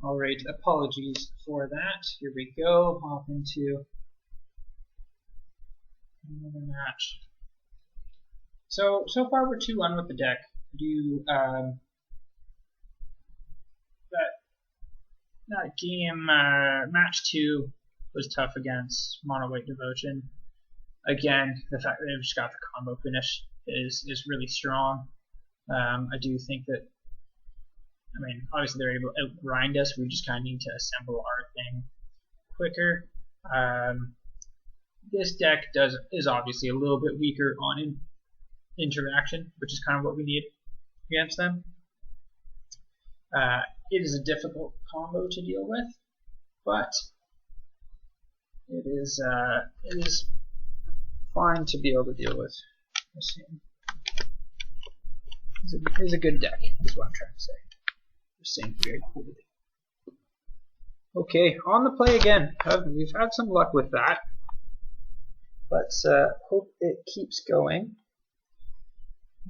Alright, apologies for that. Here we go, off into another match. So far we're 2-1 with the deck. That game, match 2 was tough against Mono White Devotion. Again, the fact that they've just got the combo finish is really strong. I do think that, I mean, obviously they're able to outgrind us. We just kind of need to assemble our thing quicker. This deck is obviously a little bit weaker on interaction, which is kind of what we need against them. It is a difficult combo to deal with, but it is fine to be able to deal with. It's a good deck, is what I'm trying to say. Just saying very coolly. Okay, on the play again. We've had some luck with that. Let's hope it keeps going.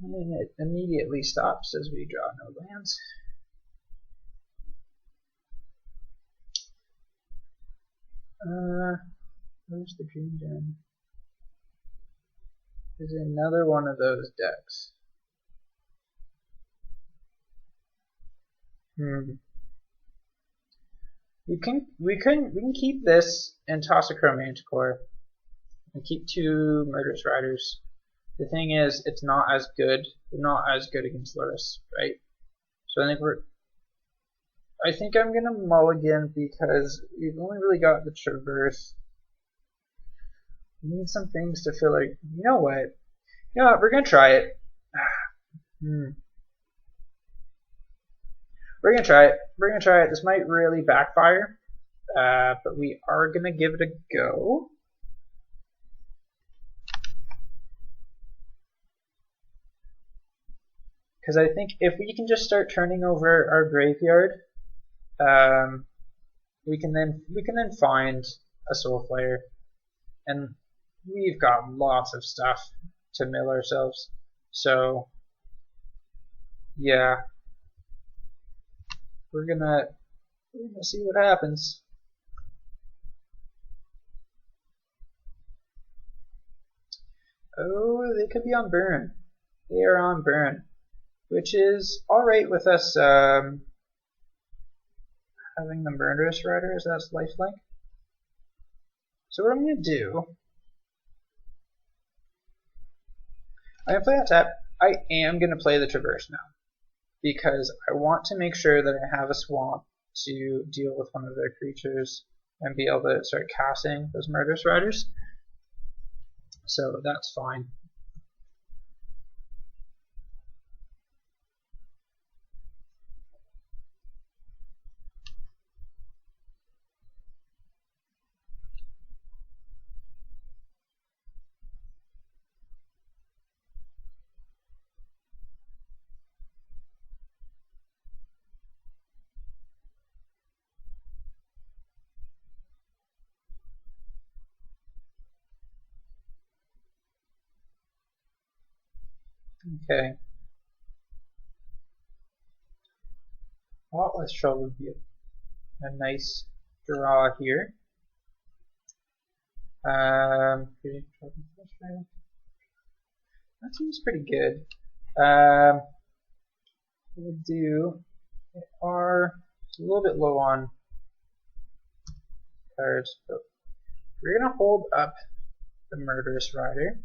And it immediately stops as we draw no lands. Where's the Dream Den? There's another one of those decks. We can keep this and toss a Manticore and keep 2 Murderous Riders. The thing is, it's not as good. We're not as good against Lotus, right? So I think I'm gonna mulligan because we've only really got the Traverse. We need some things to feel like, you know what? We're gonna try it. We're gonna try it. This might really backfire, but we are gonna give it a go. Because I think if we can just start turning over our graveyard, we can then find a Soul Flare, and we've got lots of stuff to mill ourselves. So yeah, we're gonna see what happens. Oh, they could be on burn. They are on burn, which is alright with us having the Murderous Rider as that's lifelink. So what I'm going to do, I'm going to play that tap. I am going to play the Traverse now, because I want to make sure that I have a swamp to deal with one of their creatures and be able to start casting those Murderous Riders. So that's fine. Okay. Well, let's show you a nice draw here. That seems pretty good. We'll do. We are a little bit low on cards, but we're gonna hold up the Murderous Rider.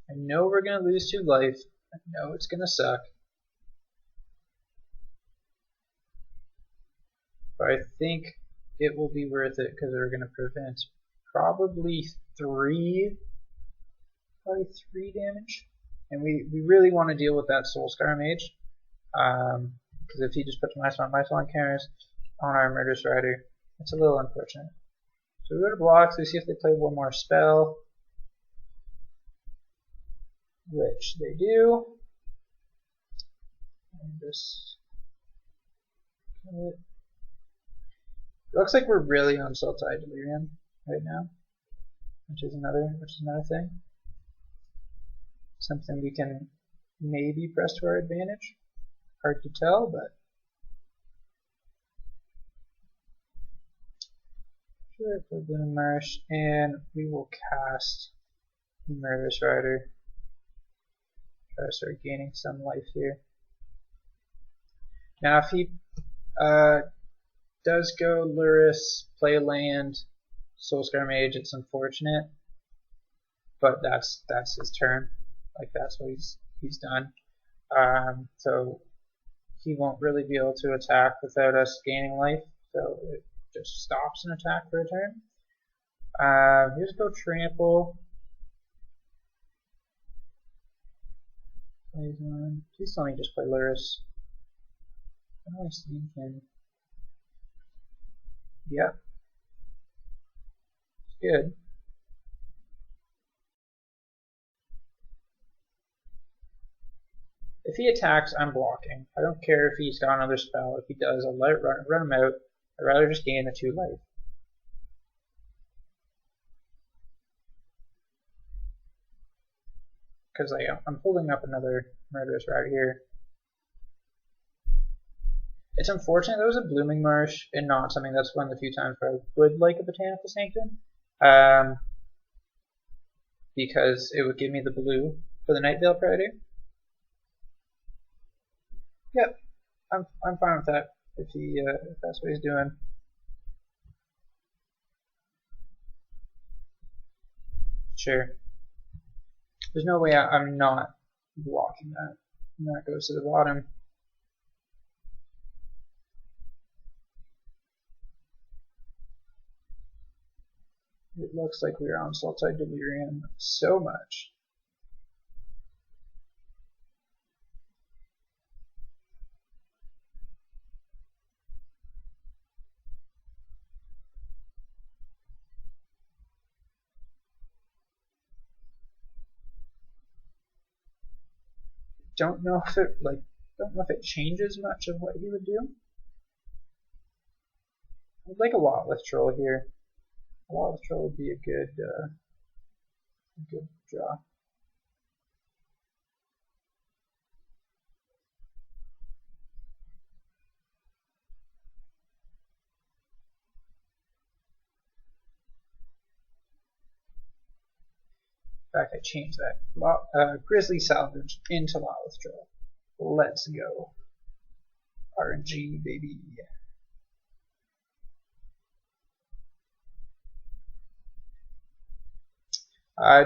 I know we're gonna lose 2 life. I know it's gonna suck. But I think it will be worth it because we're gonna prevent probably 3 damage. And we really want to deal with that Soulscar Mage. Because if he just puts my on counters on our Murderous Rider, it's a little unfortunate. So we go to blocks, we see if they play one more spell. Which they do. And just kill it. It looks like we're really on Sultai Delirium right now, which is another thing. Something we can maybe press to our advantage. Hard to tell, but for the Marsh, and we will cast the Murderous Rider. Try to start gaining some life here. Now, if he does go Lurrus, play land, Soulscar Mage, it's unfortunate, but that's his turn. Like, that's what he's done. So he won't really be able to attack without us gaining life, so it just stops an attack for a turn. Here's go Trample. Please tell me just play Lurrus. How do I see him? Yep. It's good. If he attacks, I'm blocking. I don't care if he's got another spell. If he does, I'll let it run him out. I'd rather just gain the 2 life. Because I'm holding up another Murderous Rider here. It's unfortunate there was a Blooming Marsh and not something that's one of the few times where I would like a Botanical Sanctum. Because it would give me the blue for the Nightveil Predator. Yep, I'm fine with that if that's what he's doing. Sure. There's no way I'm not blocking that. And that goes to the bottom. It looks like we are on Sultai Delirium so much. Don't know if it changes much of what he would do. I'd like a Lotless Troll here. A Lotless Troll would be a good draw. In fact, I changed that. Grizzly Salvage into Lotless Troll. Let's go. RNG, baby. I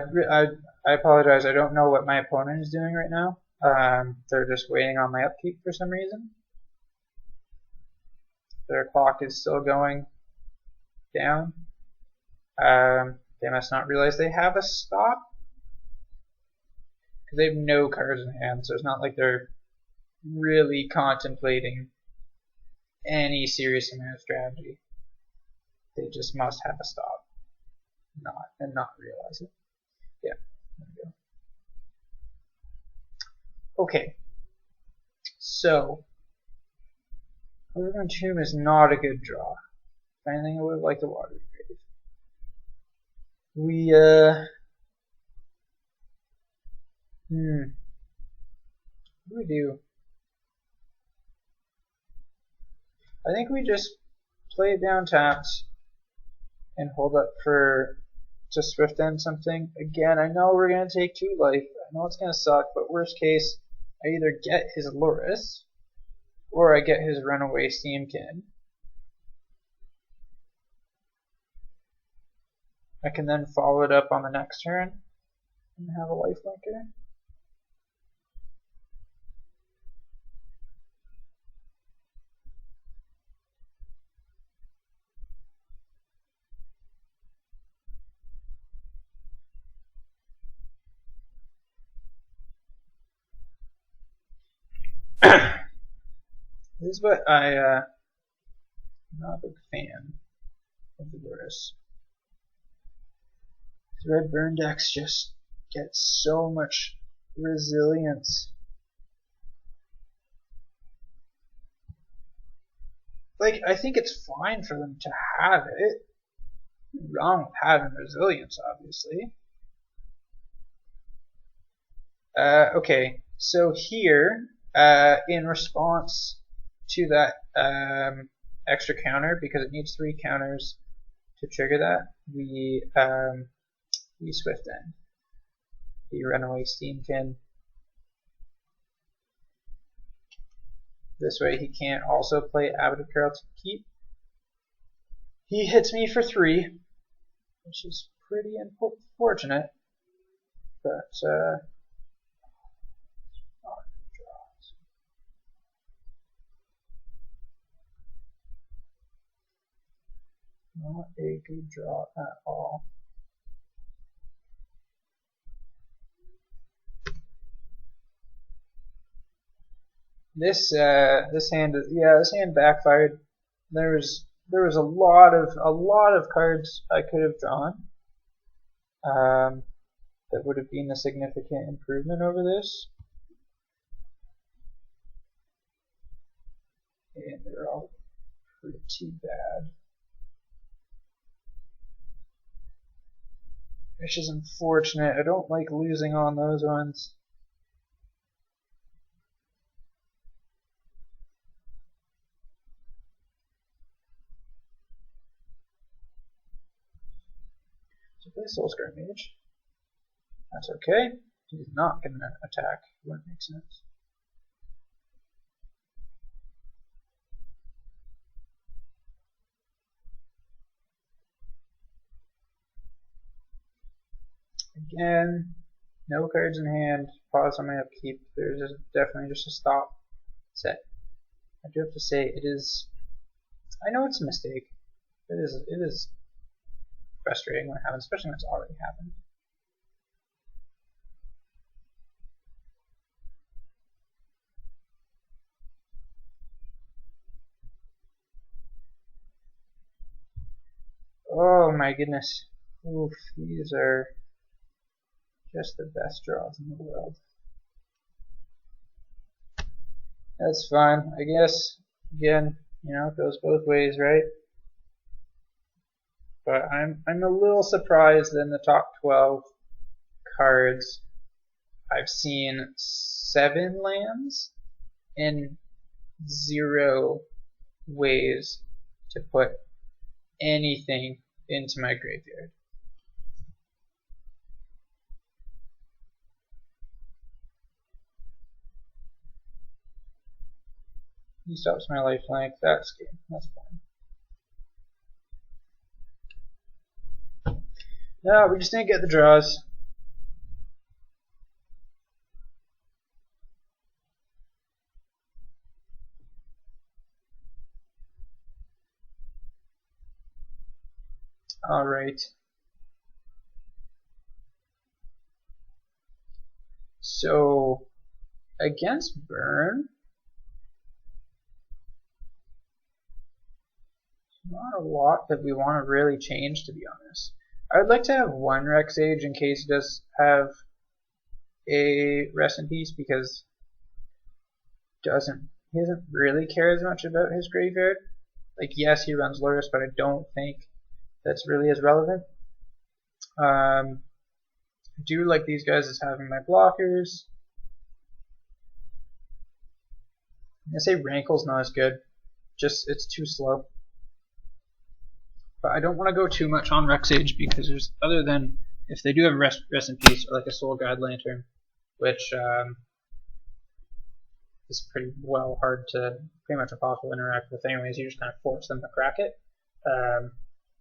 apologize. I don't know what my opponent is doing right now. They're just waiting on my upkeep for some reason. Their clock is still going down. They must not realize they have a stop. Because they have no cards in hand, so it's not like they're really contemplating any serious amount of strategy. They just must have a stop. Not realize it. Yeah, there we go. Okay, so Overgrown Tomb is not a good draw. If anything, I would have liked the Water Grave. What do we do? I think we just play it down tapped and hold up to Swift End something. Again, I know we're going to take 2 life. I know it's going to suck, but worst case, I either get his Lurrus or I get his Runaway Steamkin. I can then follow it up on the next turn and have a lifelinker. This is what I'm not a big fan of the Lurrus. The red burn decks just get so much resilience. Like, I think it's fine for them to have it. Nothing wrong with having resilience, obviously. Okay, so here, in response to that extra counter, because it needs 3 counters to trigger that, we Swift End. The Runaway Steamkin. This way he can't also play Abbot of Curl to keep. He hits me for 3, which is pretty unfortunate, but not a good draw at all. This hand backfired. There was a lot of cards I could have drawn that would have been a significant improvement over this, and they're all pretty bad, which is unfortunate. I don't like losing on those ones. So play Soulscar Mage. That's okay. He's not going to attack. Wouldn't make sense. Again, no cards in hand. Pause on my upkeep. There's definitely just a stop set. I do have to say it is. I know it's a mistake. It is frustrating when it happens, especially when it's already happened. Oh my goodness. Oof, these are just the best draws in the world. That's fine. I guess, again, you know, it goes both ways, right? But I'm a little surprised that in the top 12 cards I've seen 7 lands and 0 ways to put anything into my graveyard. He stops my lifelink. That's good. That's fine. No, we just didn't get the draws. Alright. So, against Burn, not a lot that we want to really change, to be honest. I would like to have 1 Rex Age in case he does have a Rest in Peace, because he doesn't really care as much about his graveyard. Like, yes, he runs Lotus, but I don't think that's really as relevant. I do like these guys as having my blockers. I'm gonna say Rankle's not as good. Just, it's too slow. But I don't want to go too much on Rex Age, because there's, other than if they do have Rest in Peace or like a Soul Guide Lantern, which is pretty much impossible to interact with anyways. You just kind of force them to crack it.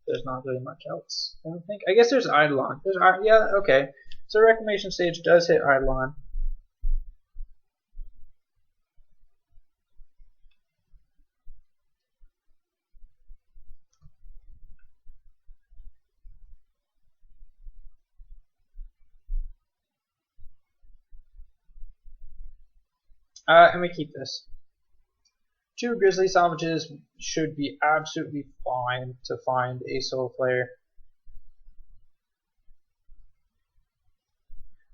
There's not really much else, I don't think. I guess there's Eidolon. Yeah, okay. So Reclamation Stage does hit Eidolon. And we keep this. 2 Grizzly Salvages should be absolutely fine to find a Soul Flare.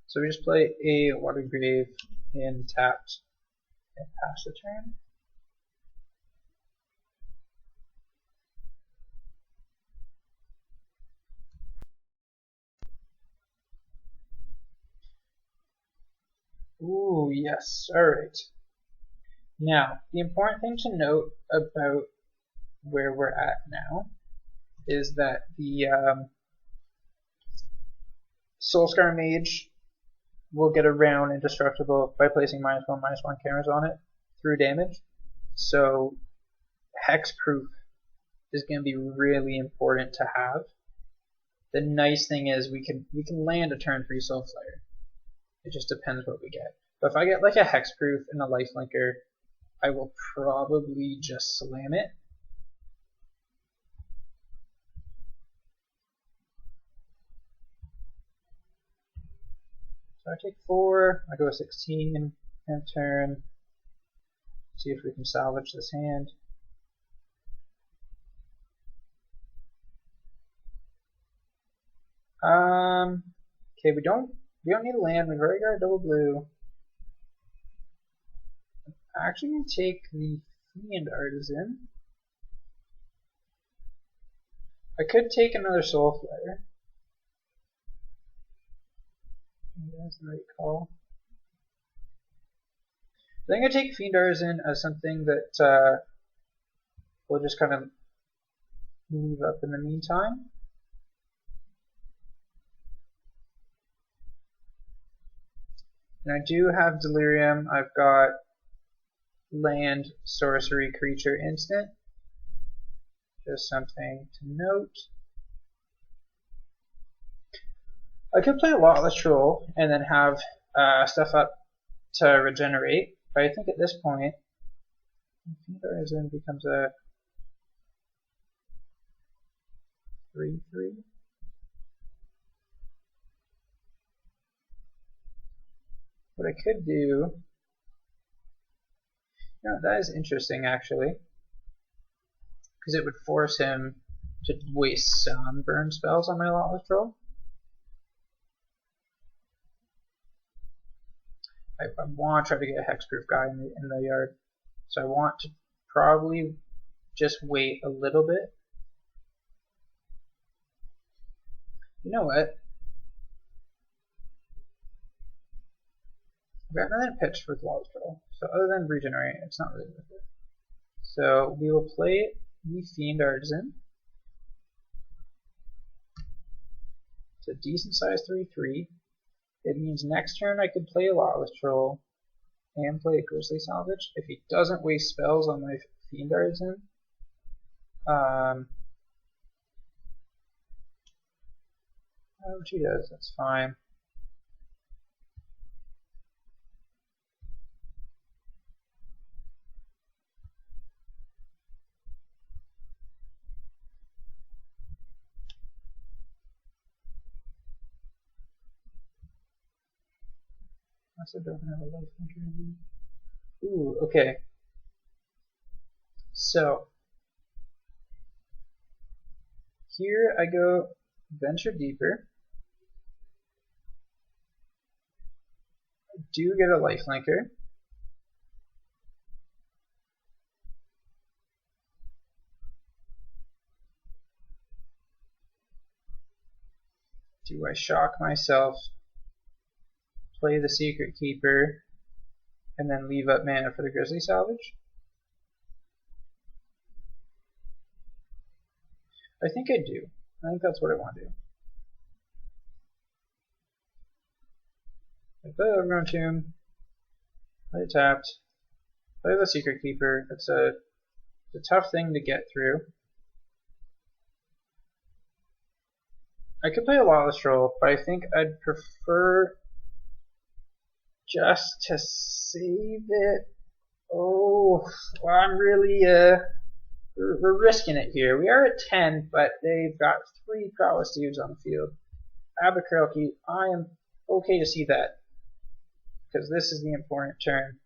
So we just play a Watergrave in tapped and pass the turn. Ooh, yes. Alright. Now, the important thing to note about where we're at now is that the Soulscar Mage will get around indestructible by placing -1/-1 counters on it through damage. So hexproof is going to be really important to have. The nice thing is we can land a turn 3 Soul Flare. It just depends what we get. But if I get like a hexproof and a lifelinker, I will probably just slam it. So I take 4, I go 16, end turn. See if we can salvage this hand. Okay, we don't need a land. We've already got a double blue. I'm actually gonna take the Fiend Artisan. I could take another Soul Flare. That's the right call. I think I take Fiend Artisan as something that we'll just kind of leave up in the meantime. And I do have Delirium. I've got land, sorcery, creature, instant. Just something to note. I could play a Lotless Troll and then have stuff up to regenerate, but I think at this point, Fiend Artisan becomes a 3/3. What I could do, that is interesting actually, because it would force him to waste some burn spells on my Lotless Troll. I want to try to get a hexproof guy in the yard, so I want to probably just wait a little bit. You know what? I've got another pitch with Lotless Troll, so other than regenerate, it's not really worth it. So we will play the Fiend Artisan. It's a decent size 3/3. It means next turn I could play a Lotless Troll and play a Grisly Salvage. If he doesn't waste spells on my Fiend Artisan, which he does, that's fine. I don't have a life injury. Ooh, okay. So here I go Venture Deeper. I do get a lifelinker. Do I shock myself? Play the Secret Keeper, and then leave up mana for the Grisly Salvage? I think I do. I think that's what I want to do. I play the Overgrown Tomb, play tapped, play the Secret Keeper. It's a tough thing to get through. I could play a Lotless Troll, but I think I'd prefer just to save it. Oh, well, I'm really, we're risking it here. We are at 10, but they've got 3 Prowess Dudes on the field. Albuquerque, I am okay to see that, because this is the important turn.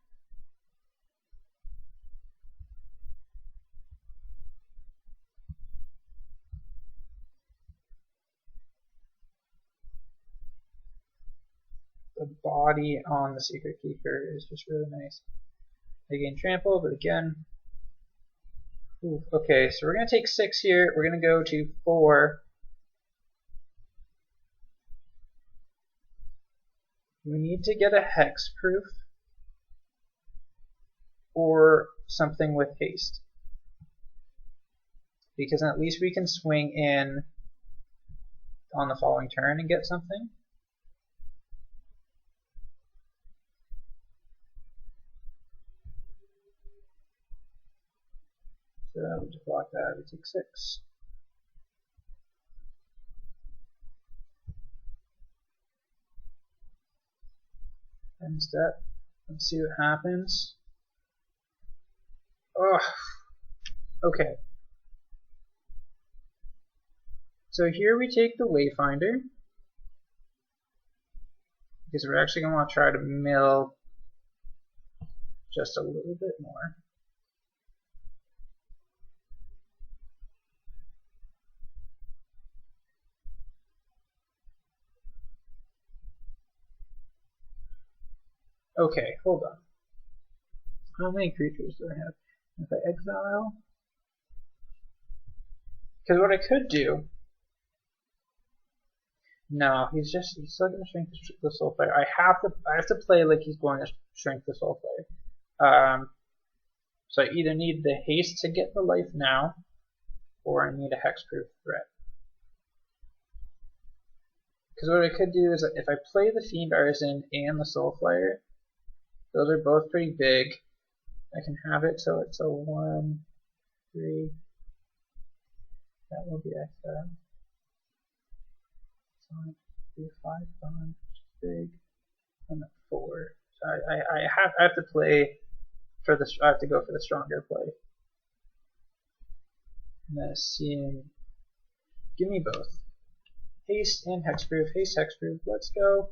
The body on the Secret Keeper is just really nice. I gain trample, but again, ooh, okay, so we're going to take 6 here. We're going to go to 4. We need to get a hexproof or something with haste. because at least we can swing in on the following turn and get something. So we just block that, we take 6. End step. Let's see what happens. Oh, okay. So here we take the Wayfinder, because we're actually going to want to try to mill just a little bit more. Okay, hold on. How many creatures do I have? If I exile? Because what I could do... No, he's still going to shrink the Soul Flare. I have to play like he's going to shrink the Soul Flare. So I either need the haste to get the life now, or I need a hexproof threat. Because what I could do is, if I play the Fiend Artisan and the Soul Flare, those are both pretty big. I can have it so it's a 1, 3. That will be extra. 3, 5, 5, which is big. I'm at 4. So I have to play for this. I have to go for the stronger play. And then seeing, give me both. Haste and hexproof. Haste, hexproof. Let's go.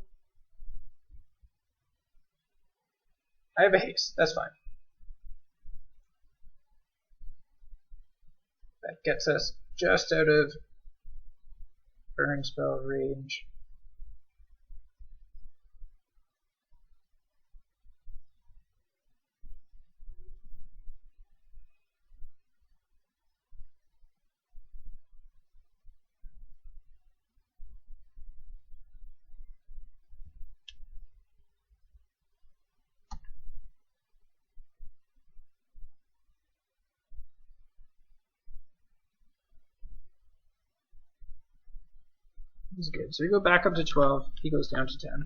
I have a haste. That's fine. That gets us just out of burn spell range. This is good. So we go back up to 12. He goes down to 10.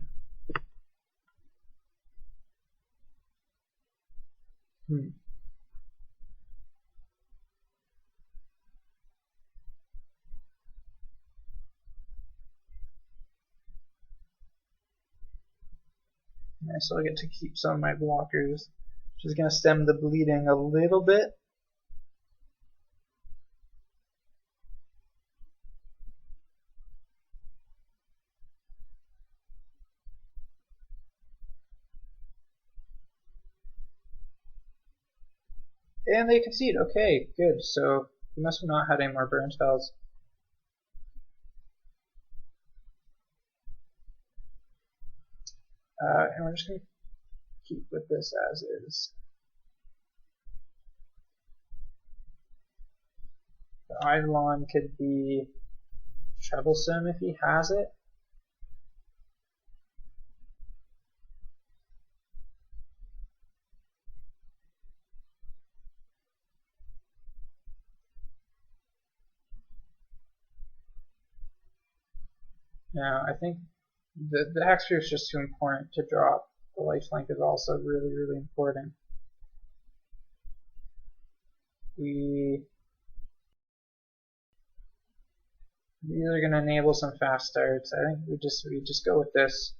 I still get to keep some of my blockers, which is going to stem the bleeding a little bit. And they concede. Okay, good. So we must have not had any more burn spells. And we're just going to keep with this as is. The Eidolon could be troublesome if he has it. Now, I think the hexproof is just too important to drop. The lifelink is also really, really important. These are going to enable some fast starts. I think we just go with this.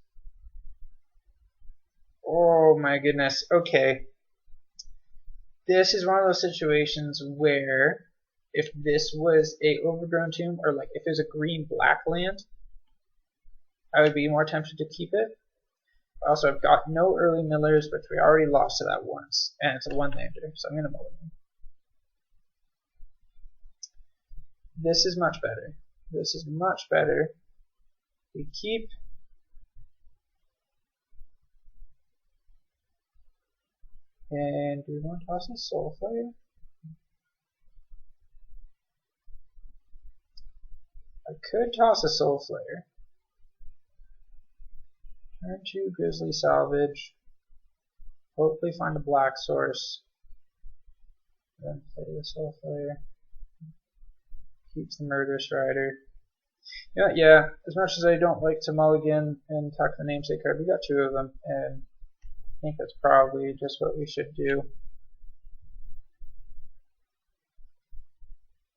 Oh my goodness. Okay. This is one of those situations where if this was a overgrown tomb, or like if it was a green-black land, I would be more tempted to keep it. Also, I've got no early millers, but we already lost to that once, and it's a one-lander, so I'm going to mill it. This is much better. This is much better. We keep. And do we want to toss a Soul Flare? I could toss a Soul Flare. Turn to Grizzly Salvage. Hopefully find a black source. Then play the Soul Flare. Keeps the Murderous Rider. Yeah, as much as I don't like to mulligan and tuck the namesake card, we got 2 of them, and I think that's probably just what we should do.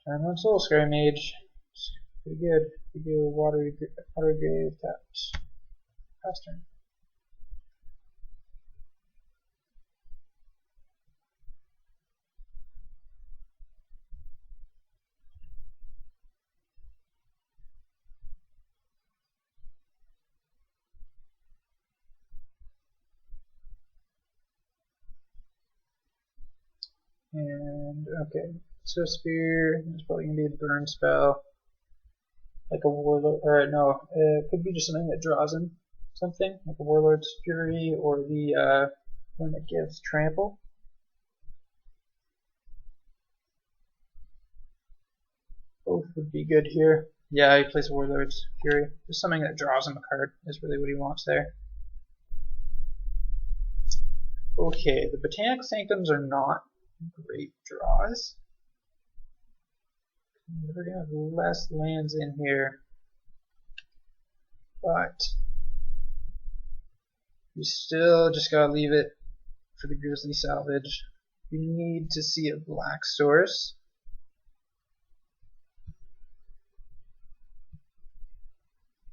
Turn 1 Soulscry Mage. Pretty good. We do Water Grave taps. Pass turn. And okay, so Spear is probably gonna be a burn spell, like a Warlord. Or no, it could be just something that draws him something, like a Warlord's Fury or the one that gives Trample. Both would be good here. Yeah, he plays Warlord's Fury. Just something that draws him a card is really what he wants there. Okay, the Botanical Sanctums are not great draws. We're gonna have less lands in here, but you still just gotta leave it for the Grizzly Salvage. We need to see a black source.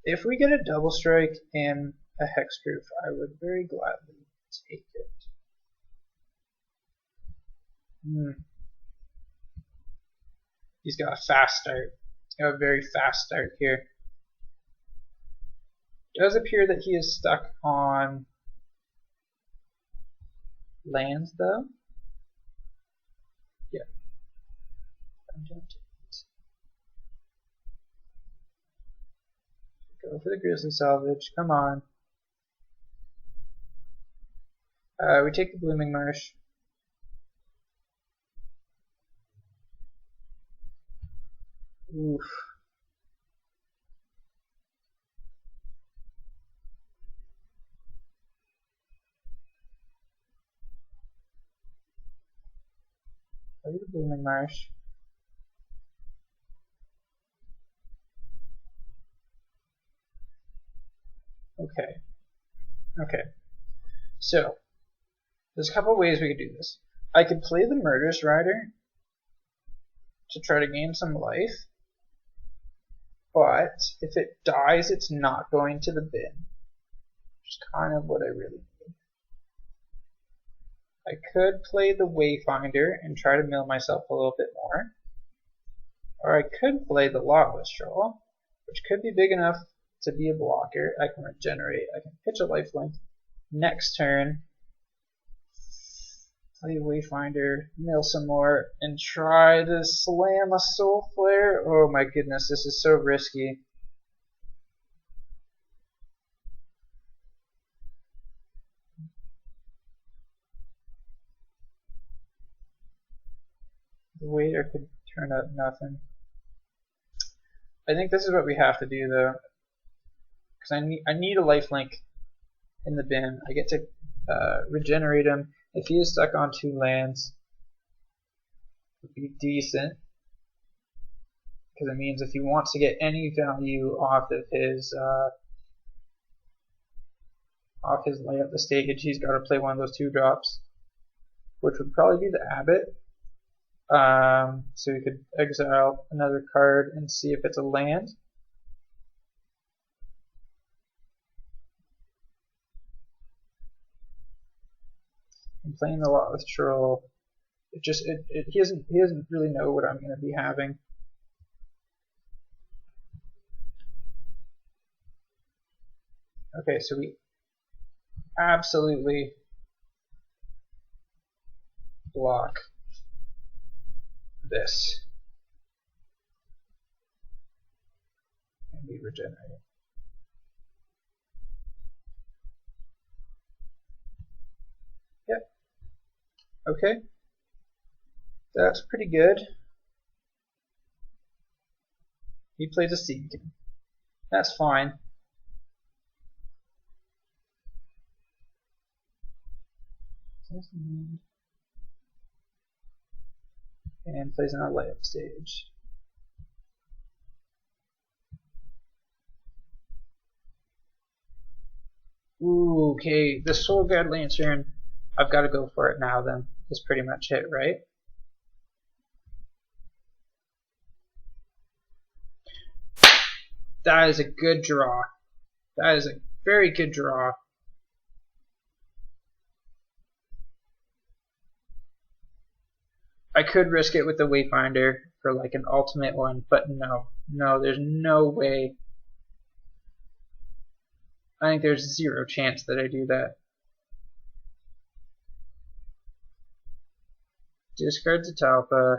If we get a double strike and a hexproof, I would very gladly take it. He's got a fast start. He's got a very fast start here. It does appear that he is stuck on lands, though. Yeah. Go for the Grizzly Salvage. Come on. We take the Blooming Marsh. Oof. Play the Blooming Marsh. Okay. So, there's a couple ways we could do this. I could play the Murderous Rider to try to gain some life, but if it dies, it's not going to the bin, which is kind of what I really need. I could play the Wayfinder and try to mill myself a little bit more, or I could play the Lawless Troll, which could be big enough to be a blocker. I can regenerate, I can pitch a lifelink. Next turn, play Wayfinder, mill some more, and try to slam a Soul Flare. Oh my goodness, this is so risky. The Waiter could turn up nothing. I think this is what we have to do though, because I need a lifelink in the bin. I get to regenerate him. If he is stuck on 2 lands, it would be decent, because it means if he wants to get any value off of his lay up the stage, he's got to play one of those 2 drops, which would probably be the Abbot. So we could exile another card and see if it's a land. I'm playing the Lawless Troll. He doesn't really know what I'm going to be having. Okay, so we absolutely block this. And we regenerate. Yep. Okay. That's pretty good. He plays a Seed King. That's fine. And plays on a layup stage. Ooh, okay, the Soul Guard Lantern, I've got to go for it now then. That's pretty much it, right? That is a good draw. That is a very good draw. I could risk it with the Wayfinder for like an ultimate one, but no, there's no way. I think there's zero chance that I do that. Discard Zatalpa.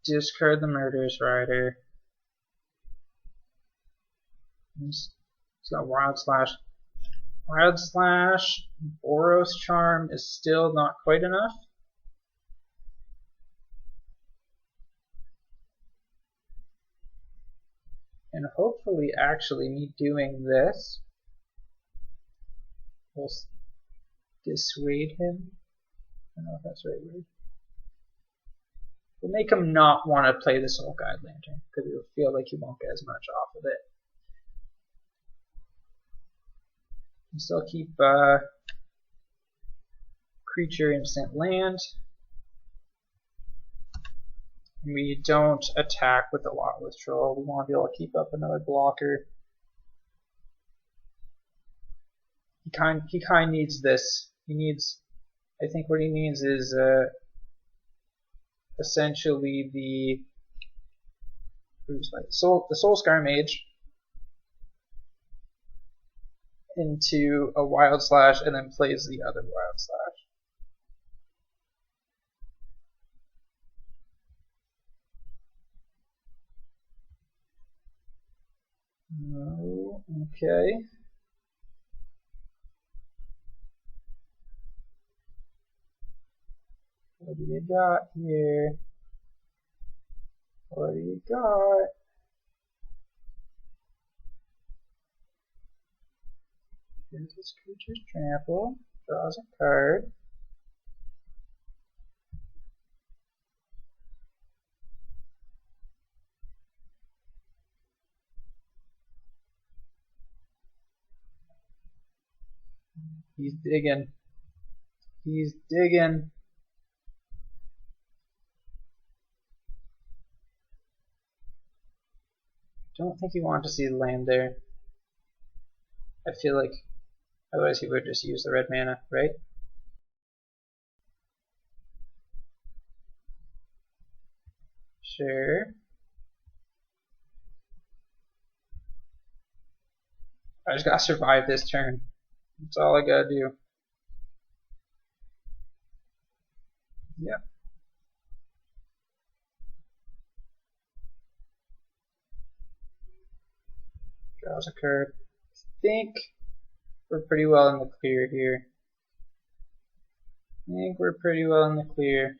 Discard the Murderous Rider. He's got Wild Slash. Wild Slash, Boros Charm is still not quite enough. And hopefully actually me doing this will dissuade him. I don't know if that's the right word. Will make him not want to play the Soul Guide Lantern, because it'll feel like he won't get as much off of it. We still keep creature instant land. We don't attack with a lot of withdrawal. We want to be able to keep up another blocker. He kind needs this. He needs. I think what he needs is essentially the Soulscar Mage into a Wild Slash and then plays the other Wild Slash. Oh, okay. What do you got here? What do you got? Here's this creature's trample. Draws a card. He's digging. He's digging. Don't think he wanted to see the land there. I feel like otherwise he would just use the red mana, right? Sure. I just gotta survive this turn. That's all I gotta do. Yep. Draws a card. I think we're pretty well in the clear here. I think we're pretty well in the clear.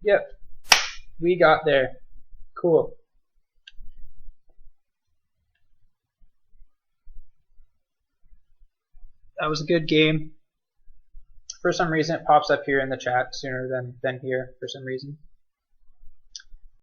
Yep, we got there. Cool. That was a good game. For some reason it pops up here in the chat sooner than here for some reason.